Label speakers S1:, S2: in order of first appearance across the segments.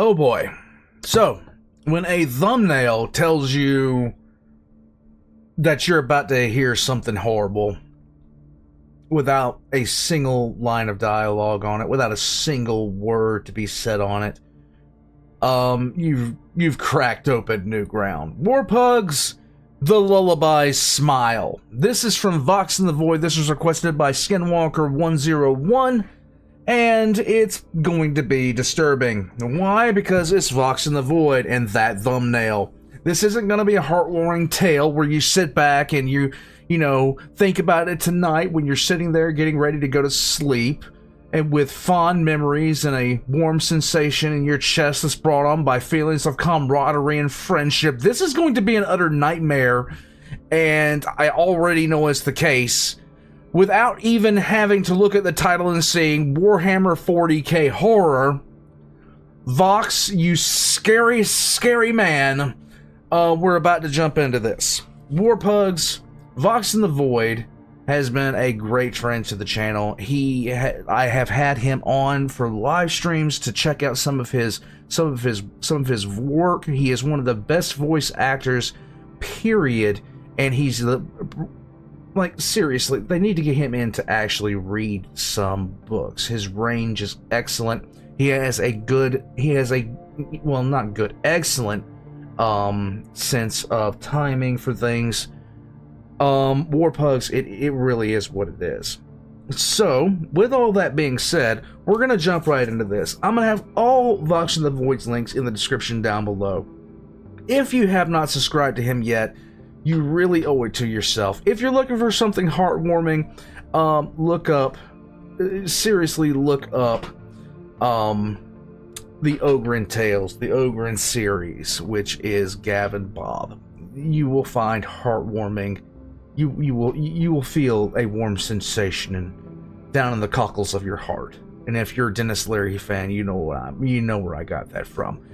S1: Oh boy. So, when a thumbnail tells you that you're about to hear something horrible without a single line of dialogue on it, without a single word to be said on it, you've cracked open new ground. Warpugs, The Lullaby's Smile. This is from Vox in the Void. This was requested by Skinwalker101. And it's going to be disturbing. Why? Because it's Vox in the Void and that thumbnail. This isn't going to be a heartwarming tale where you sit back and you think about it tonight when you're sitting there getting ready to go to sleep and with fond memories and a warm sensation in your chest that's brought on by feelings of camaraderie and friendship. This is going to be an utter nightmare, and I already know it's the case. Without even having to look at the title and seeing Warhammer 40k horror, Vox, you scary, scary man, we're about to jump into this. Warpugs, Vox in the Void has been a great friend to the channel. I have had him on for live streams to check out some of his work. He is one of the best voice actors, period, and he's seriously, they need to get him in to actually read some books. His range is excellent. Excellent sense of timing for things. Warpugs, it really is what it is. So, with all that being said, we're gonna jump right into this. I'm gonna have all Vox in the Void's links in the description down below. If you have not subscribed to him yet, you really owe it to yourself. If you're looking for something heartwarming, look up the Ogren Tales, the Ogren series, which is Gavin Bob. You will find heartwarming. You will feel a warm sensation down in the cockles of your heart. And if you're a Dennis Leary fan, you know where I got that from.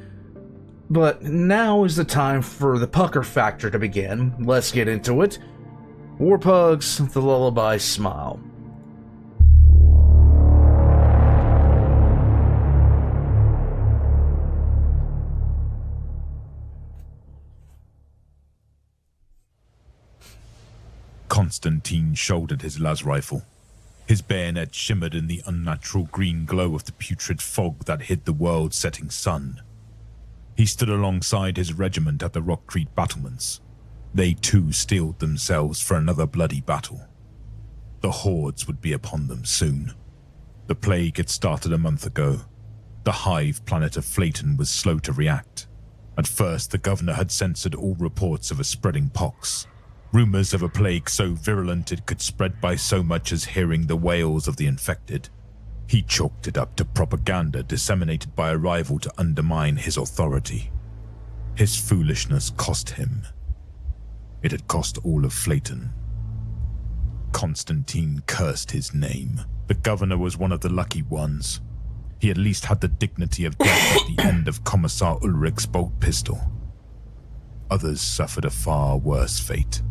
S1: But now is the time for the pucker factor to begin. Let's get into it. Warpugs, The Lullaby's Smile.
S2: Constantine shouldered his las rifle. His bayonet shimmered in the unnatural green glow of the putrid fog that hid the world's setting sun. He stood alongside his regiment at the Rockcrete battlements. They too steeled themselves for another bloody battle. The hordes would be upon them soon. The plague had started a month ago. The hive planet of Flayton was slow to react. At first, the governor had censored all reports of a spreading pox. Rumors of a plague so virulent it could spread by so much as hearing the wails of the infected. He chalked it up to propaganda disseminated by a rival to undermine his authority. His foolishness cost him. It had cost all of Flayton. Constantine cursed his name. The governor was one of the lucky ones. He at least had the dignity of death at the end of Commissar Ulrich's bolt pistol. Others suffered a far worse fate.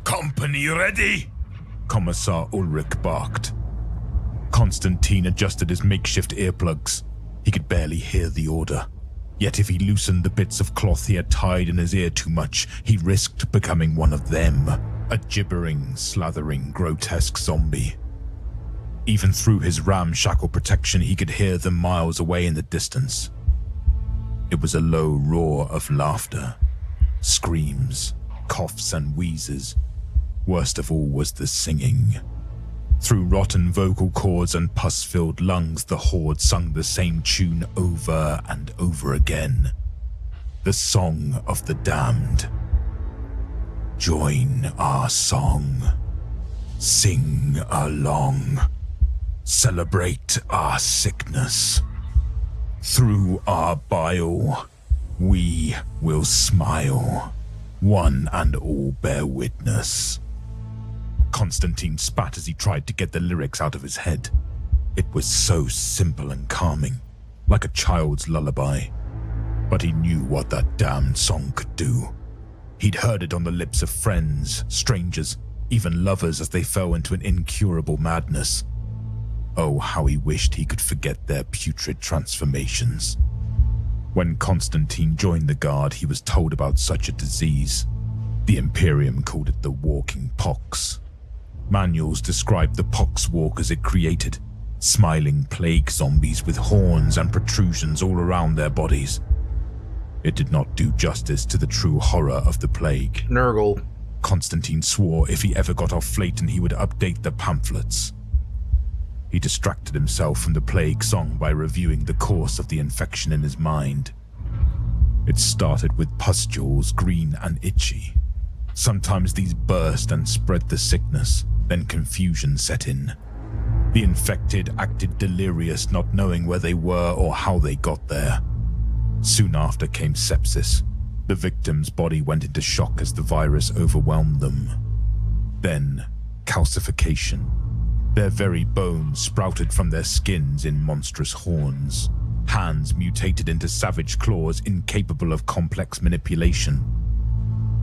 S2: "Company ready?" Commissar Ulrich barked. Constantine adjusted his makeshift earplugs. He could barely hear the order. Yet if he loosened the bits of cloth he had tied in his ear too much, he risked becoming one of them. A gibbering, slathering, grotesque zombie. Even through his ramshackle protection, he could hear them miles away in the distance. It was a low roar of laughter, screams, coughs and wheezes. Worst of all was the singing. Through rotten vocal cords and pus-filled lungs, the horde sung the same tune over and over again. The song of the damned. Join our song. Sing along. Celebrate our sickness. Through our bile, we will smile. One and all bear witness. Constantine spat as he tried to get the lyrics out of his head. It was so simple and calming, like a child's lullaby. But he knew what that damned song could do. He'd heard it on the lips of friends, strangers, even lovers as they fell into an incurable madness. Oh, how he wished he could forget their putrid transformations. When Constantine joined the Guard, he was told about such a disease. The Imperium called it the walking pox. Manuals described the pox walkers it created, smiling plague zombies with horns and protrusions all around their bodies. It did not do justice to the true horror of the plague.
S1: Nurgle.
S2: Constantine swore if he ever got off Flayton, he would update the pamphlets. He distracted himself from the plague song by reviewing the course of the infection in his mind. It started with pustules, green and itchy. Sometimes these burst and spread the sickness, then confusion set in. The infected acted delirious, not knowing where they were or how they got there. Soon after came sepsis. The victim's body went into shock as the virus overwhelmed them. Then, calcification. Their very bones sprouted from their skins in monstrous horns. Hands mutated into savage claws incapable of complex manipulation.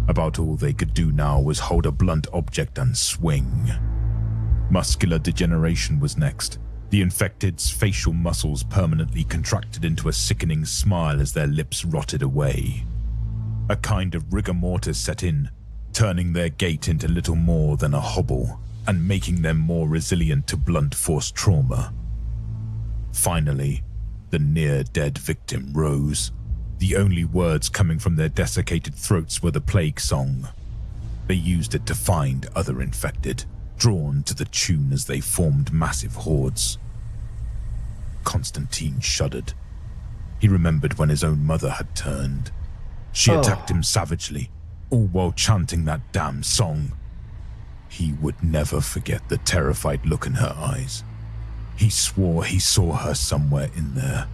S2: About all they could do now was hold a blunt object and swing. Muscular degeneration was next. The infected's facial muscles permanently contracted into a sickening smile as their lips rotted away. A kind of rigor mortis set in, turning their gait into little more than a hobble, and making them more resilient to blunt force trauma. Finally, the near-dead victim rose. The only words coming from their desiccated throats were the plague song. They used it to find other infected, drawn to the tune as they formed massive hordes. Constantine shuddered. He remembered when his own mother had turned. She attacked him savagely, all while chanting that damn song. He would never forget the terrified look in her eyes. He swore he saw her somewhere in there,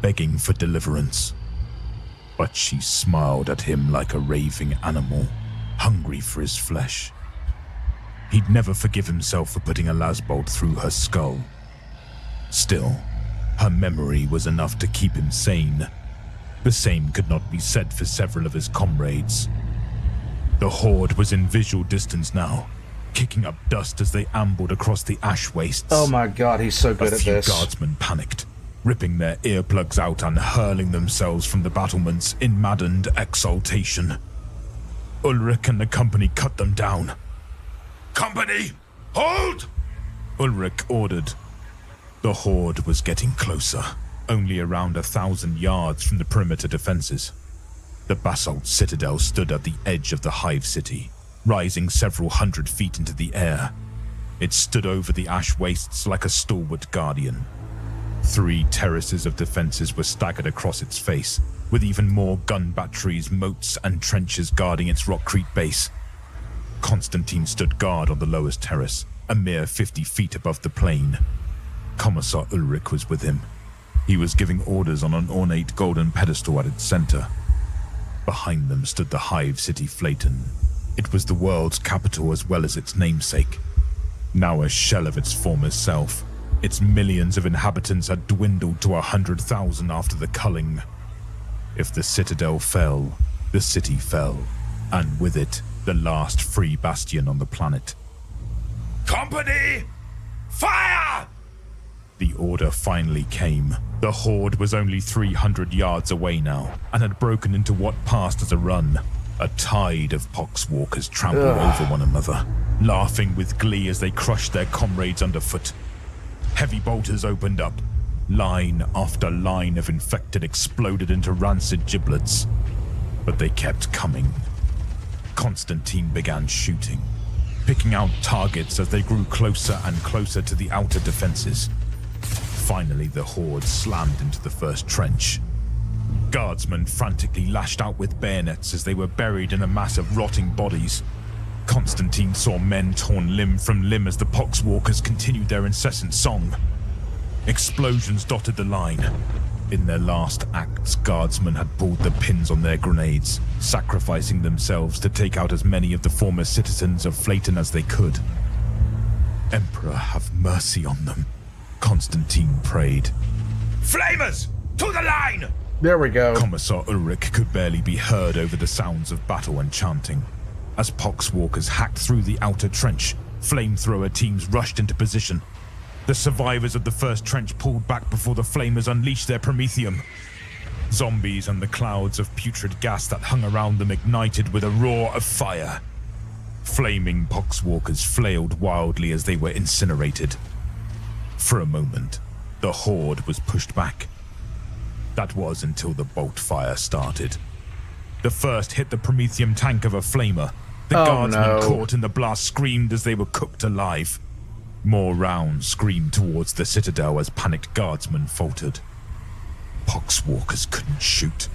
S2: begging for deliverance. But she smiled at him like a raving animal, hungry for his flesh. He'd never forgive himself for putting a lasbolt through her skull. Still, her memory was enough to keep him sane. The same could not be said for several of his comrades. The horde was in visual distance now, kicking up dust as they ambled across the ash wastes.
S1: Oh my god, he's so good at this.
S2: A few guardsmen panicked, ripping their earplugs out and hurling themselves from the battlements in maddened exultation. Ulrich and the company cut them down. "Company, hold!" Ulrich ordered. The horde was getting closer, only around 1,000 yards from the perimeter defenses. The basalt citadel stood at the edge of the hive city, rising several hundred feet into the air. It stood over the ash wastes like a stalwart guardian. 3 terraces of defenses were staggered across its face, with even more gun batteries, moats, and trenches guarding its rockcrete base. Constantine stood guard on the lowest terrace, a mere 50 feet above the plain. Commissar Ulrich was with him. He was giving orders on an ornate golden pedestal at its center. Behind them stood the hive city Flayton. It was the world's capital as well as its namesake. Now a shell of its former self, its millions of inhabitants had dwindled to 100,000 after the culling. If the citadel fell, the city fell, and with it, the last free bastion on the planet. "Company, fire!" The order finally came. The horde was only 300 yards away now, and had broken into what passed as a run. A tide of poxwalkers trampled over one another, laughing with glee as they crushed their comrades underfoot. Heavy bolters opened up. Line after line of infected exploded into rancid giblets. But they kept coming. Constantine began shooting, picking out targets as they grew closer and closer to the outer defenses. Finally, the horde slammed into the first trench. Guardsmen frantically lashed out with bayonets as they were buried in a mass of rotting bodies. Constantine saw men torn limb from limb as the poxwalkers continued their incessant song. Explosions dotted the line. In their last acts, guardsmen had pulled the pins on their grenades, sacrificing themselves to take out as many of the former citizens of Flayton as they could. "Emperor, have mercy on them," Constantine prayed. "Flamers, to the line!"
S1: There we go.
S2: Commissar Ulrich could barely be heard over the sounds of battle and chanting. As poxwalkers hacked through the outer trench, flamethrower teams rushed into position. The survivors of the first trench pulled back before the flamers unleashed their promethium. Zombies and the clouds of putrid gas that hung around them ignited with a roar of fire. Flaming poxwalkers flailed wildly as they were incinerated. For a moment, the horde was pushed back. That was until the bolt fire started. The first hit the promethium tank of a flamer. The guardsmen caught in the blast screamed as they were cooked alive. More rounds screamed towards the citadel as panicked guardsmen faltered. Poxwalkers couldn't shoot.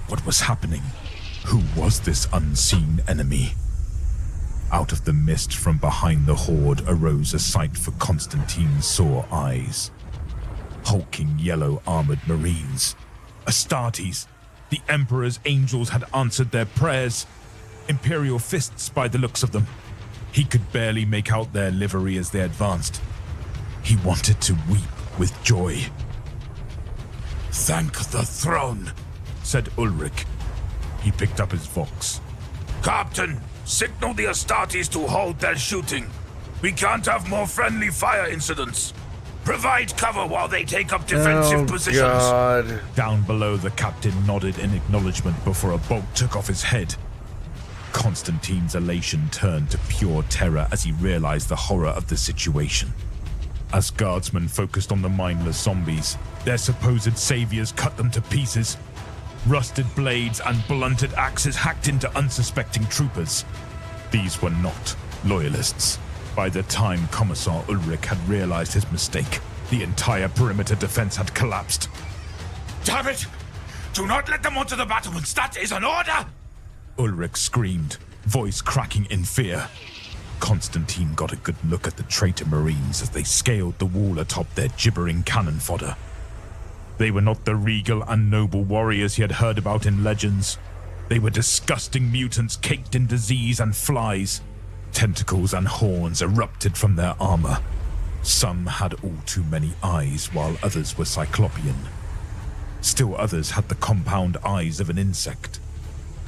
S2: What was happening? Who was this unseen enemy? Out of the mist from behind the horde arose a sight for Constantine's sore eyes. Hulking yellow armored marines. Astartes, the Emperor's angels had answered their prayers. Imperial fists by the looks of them. He could barely make out their livery as they advanced. He wanted to weep with joy. "Thank the throne," said Ulrich. He picked up his vox. "Captain, signal the Astartes to hold their shooting. We can't have more friendly fire incidents. Provide cover while they take up defensive positions." God. Down below, the captain nodded in acknowledgement before a bolt took off his head. Constantine's elation turned to pure terror as he realized the horror of the situation. As guardsmen focused on the mindless zombies, their supposed saviors cut them to pieces. Rusted blades and blunted axes hacked into unsuspecting troopers. These were not loyalists. By the time Commissar Ulrich had realized his mistake, the entire perimeter defense had collapsed. "Damn it! Do not let them onto the battlements! That is an order!" Ulrich screamed, voice cracking in fear. Constantine got a good look at the traitor marines as they scaled the wall atop their gibbering cannon fodder. They were not the regal and noble warriors he had heard about in legends. They were disgusting mutants caked in disease and flies. Tentacles and horns erupted from their armor. Some had all too many eyes, while others were cyclopean. Still others had the compound eyes of an insect.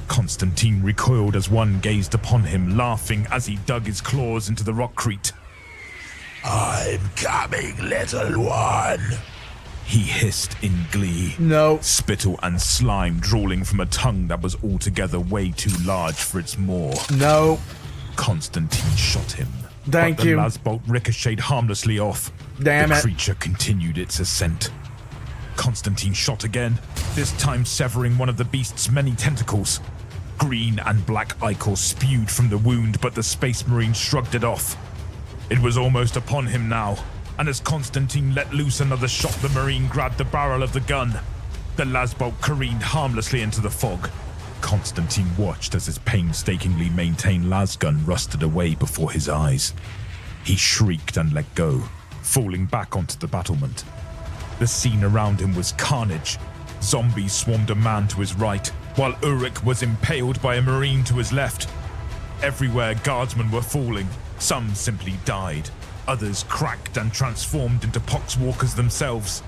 S2: Constantine recoiled as one gazed upon him, laughing as he dug his claws into the rockcrete. "I'm coming, little one," he hissed in glee.
S1: No.
S2: Spittle and slime drooling from a tongue that was altogether way too large for its maw.
S1: No.
S2: Constantine shot him.
S1: Thank you.
S2: The lasbolt ricocheted harmlessly off.
S1: Damn it.
S2: The creature continued its ascent. Constantine shot again, this time severing one of the beast's many tentacles. Green and black ichor spewed from the wound, but the Space Marine shrugged it off. It was almost upon him now, and as Constantine let loose another shot, the Marine grabbed the barrel of the gun. The lasbolt careened harmlessly into the fog. Constantine watched as his painstakingly maintained lasgun rusted away before his eyes. He shrieked and let go, falling back onto the battlement. The scene around him was carnage. Zombies swarmed a man to his right, while Ulrich was impaled by a Marine to his left. Everywhere guardsmen were falling. Some simply died. Others cracked and transformed into poxwalkers themselves.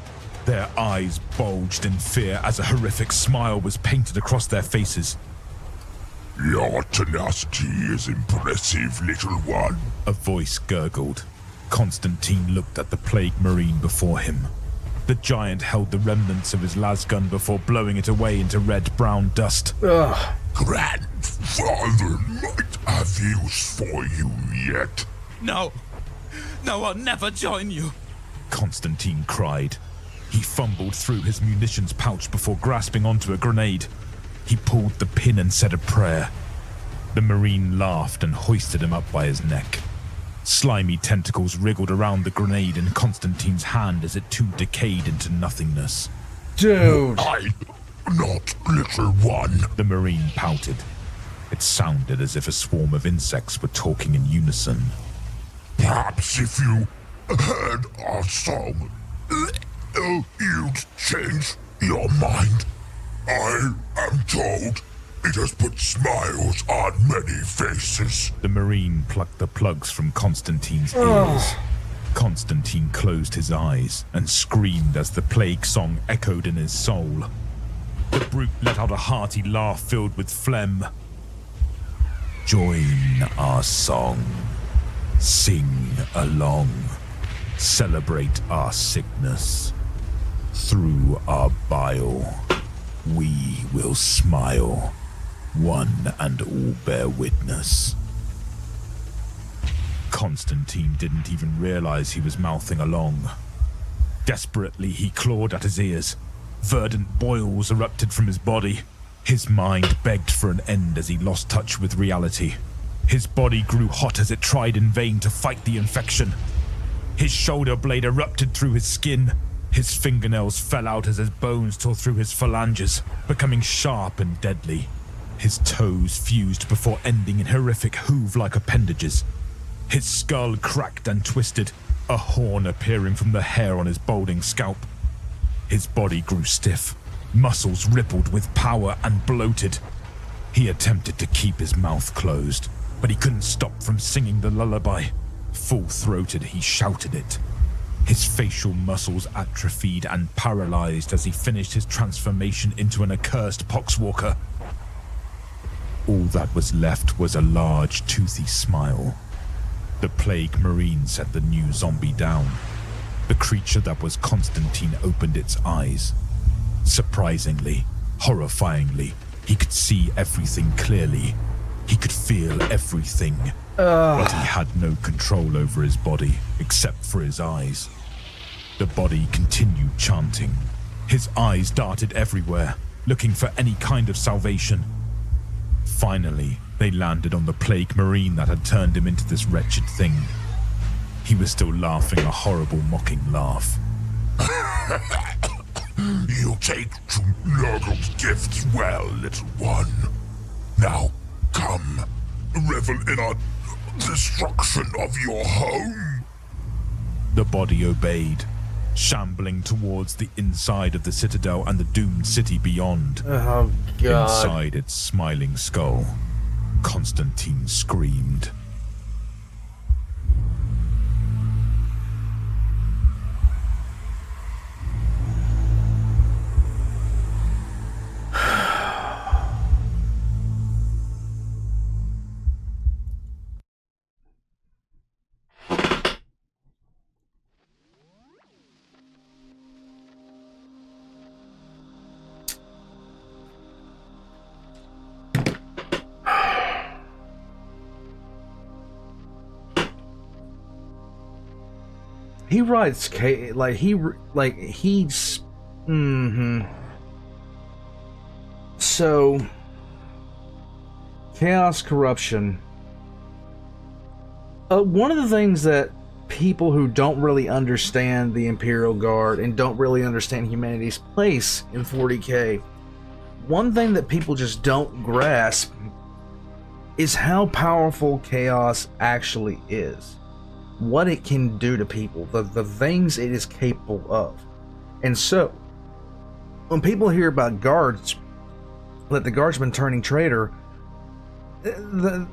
S2: Their eyes bulged in fear as a horrific smile was painted across their faces. "Your tenacity is impressive, little one," a voice gurgled. Constantine looked at the plague Marine before him. The giant held the remnants of his lasgun before blowing it away into red-brown dust.
S1: Ugh.
S3: "Grandfather might have use for you yet."
S4: No, I'll never join you,"
S2: Constantine cried. He fumbled through his munitions pouch before grasping onto a grenade. He pulled the pin and said a prayer. The Marine laughed and hoisted him up by his neck. Slimy tentacles wriggled around the grenade in Constantine's hand as it too decayed into nothingness.
S1: Dude.
S3: "I'm not little one,"
S2: the Marine pouted. It sounded as if a swarm of insects were talking in unison.
S3: "Perhaps if you heard our song, you'd change your mind. I am told it has put smiles on many faces."
S2: The Marine plucked the plugs from Constantine's ears. Constantine closed his eyes and screamed as the plague song echoed in his soul. The brute let out a hearty laugh filled with phlegm. "Join our song. Sing along. celebrate our sickness. Through our bile, we will smile. One and all bear witness. Constantine didn't even realize he was mouthing along. Desperately, he clawed at his ears. Verdant boils erupted from his body. His mind begged for an end as he lost touch with reality. His body grew hot as it tried in vain to fight the infection. His shoulder blade erupted through his skin. His fingernails fell out as his bones tore through his phalanges, becoming sharp and deadly. His toes fused before ending in horrific hoof-like appendages. His skull cracked and twisted, a horn appearing from the hair on his balding scalp. His body grew stiff, muscles rippled with power and bloated. He attempted to keep his mouth closed, but he couldn't stop from singing the lullaby. Full-throated, he shouted it. His facial muscles atrophied and paralyzed as he finished his transformation into an accursed poxwalker. All that was left was a large, toothy smile. The plague marine set the new zombie down. The creature that was Constantine opened its eyes. Surprisingly, horrifyingly, he could see everything clearly. He could feel everything. But he had no control over his body, except for his eyes. The body continued chanting. His eyes darted everywhere, looking for any kind of salvation. Finally, they landed on the plague marine that had turned him into this wretched thing. He was still laughing a horrible, mocking laugh.
S3: You take to Nurgle's gifts well, little one. Now, come, revel in our destruction of your home.
S2: The body obeyed, shambling towards the inside of the citadel and the doomed city beyond.
S1: Oh, God.
S2: Inside its smiling skull, Constantine screamed.
S1: He writes he's So chaos, corruption. One of the things that people who don't really understand the Imperial Guard and don't really understand humanity's place in 40K, one thing that people just don't grasp is how powerful chaos actually is. What it can do to people, the things it is capable of. And so, when people hear about guards, that the guardsman turning traitor, the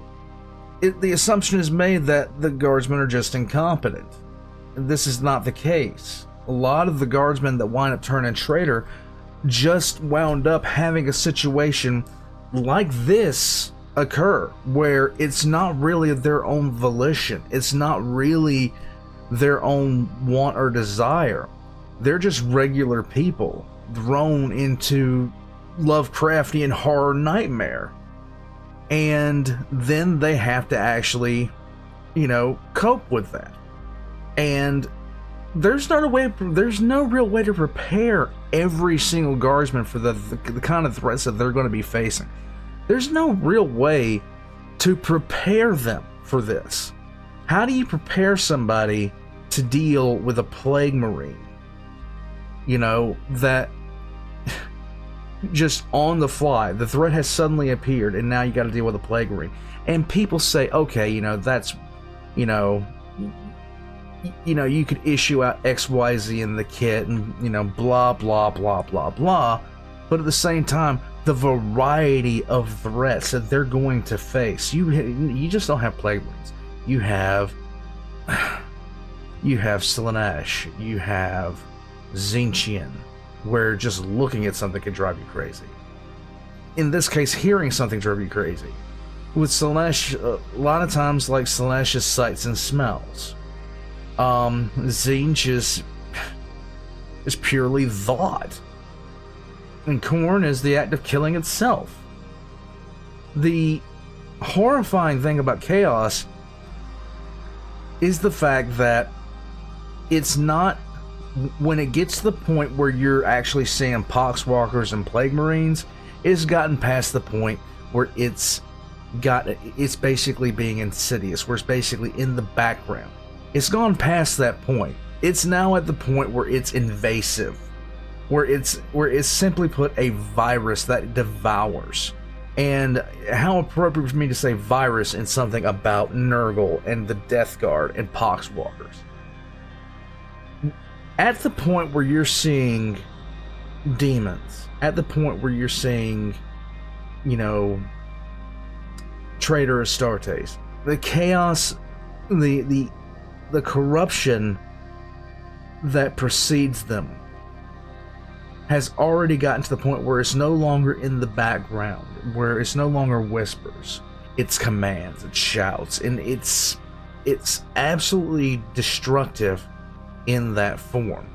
S1: assumption is made that the guardsmen are just incompetent. This is not the case. A lot of the guardsmen that wind up turning traitor just wound up having a situation like this occur, where it's not really their own volition, it's not really their own want or desire. They're just regular people thrown into Lovecraftian horror nightmare, and then they have to actually, cope with that. And there's no real way to prepare every single guardsman for the kind of threats that they're going to be facing. There's no real way to prepare them for this. How do you prepare somebody to deal with a plague marine? That just on the fly, the threat has suddenly appeared, and now you got to deal with a plague marine. And people say, okay, that's, you could issue out XYZ in the kit, and blah blah blah blah blah. But at the same time, the variety of threats that they're going to face, you just don't have plague marines. You have Slaanesh, you have Tzeentchian, where just looking at something can drive you crazy. In this case, hearing something drive you crazy. With Slaanesh, a lot of times, like Slaanesh's sights and smells. Zinj is purely thought. And Khorne is the act of killing itself. The horrifying thing about Chaos is the fact that it's not, when it gets to the point where you're actually seeing Poxwalkers and Plague Marines, it's gotten past the point where it's basically being insidious, where it's basically in the background. It's gone past that point. It's now at the point where it's invasive, where it's simply put a virus that devours. And how appropriate for me to say virus in something about Nurgle and the Death Guard and Poxwalkers. At the point where you're seeing demons, at the point where you're seeing, Traitor Astartes, the chaos, the corruption that precedes them has already gotten to the point where it's no longer in the background, where it's no longer whispers, it's commands, it's shouts, and it's absolutely destructive in that form.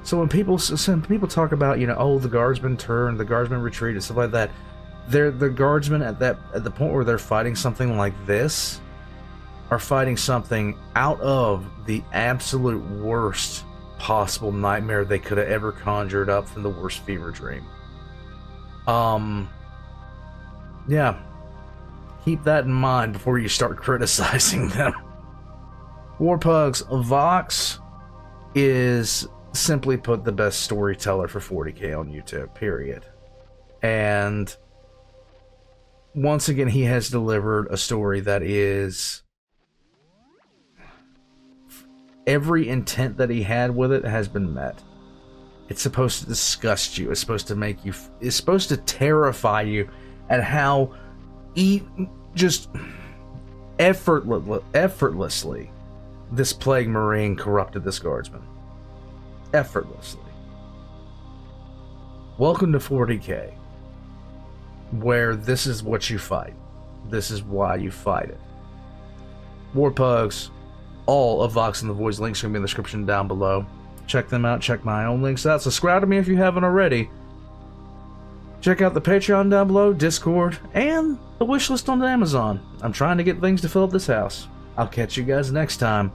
S1: So when people talk about, the guardsmen turned, the guardsmen retreated, stuff like that, the guardsmen at the point where they're fighting something like this are fighting something out of the absolute worst possible nightmare they could have ever conjured up from the worst fever dream. Yeah. Keep that in mind before you start criticizing them. Warpugs, Vox is, simply put, the best storyteller for 40k on YouTube, period. And once again, he has delivered a story that is, every intent that he had with it has been met. It's supposed to disgust you. It's supposed to make you, it's supposed to terrify you at how just effortlessly this Plague Marine corrupted this guardsman. Effortlessly. Welcome to 40k, where this is what you fight. This is why you fight it. Warpugs, all of Vox and the Void's links are going to be in the description down below. Check them out. Check my own links out. Subscribe to me if you haven't already. Check out the Patreon down below, Discord, and the wishlist on Amazon. I'm trying to get things to fill up this house. I'll catch you guys next time.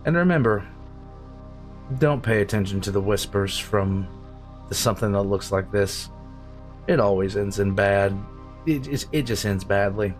S1: And remember, don't pay attention to the whispers from something that looks like this. It always ends in bad. It just ends badly.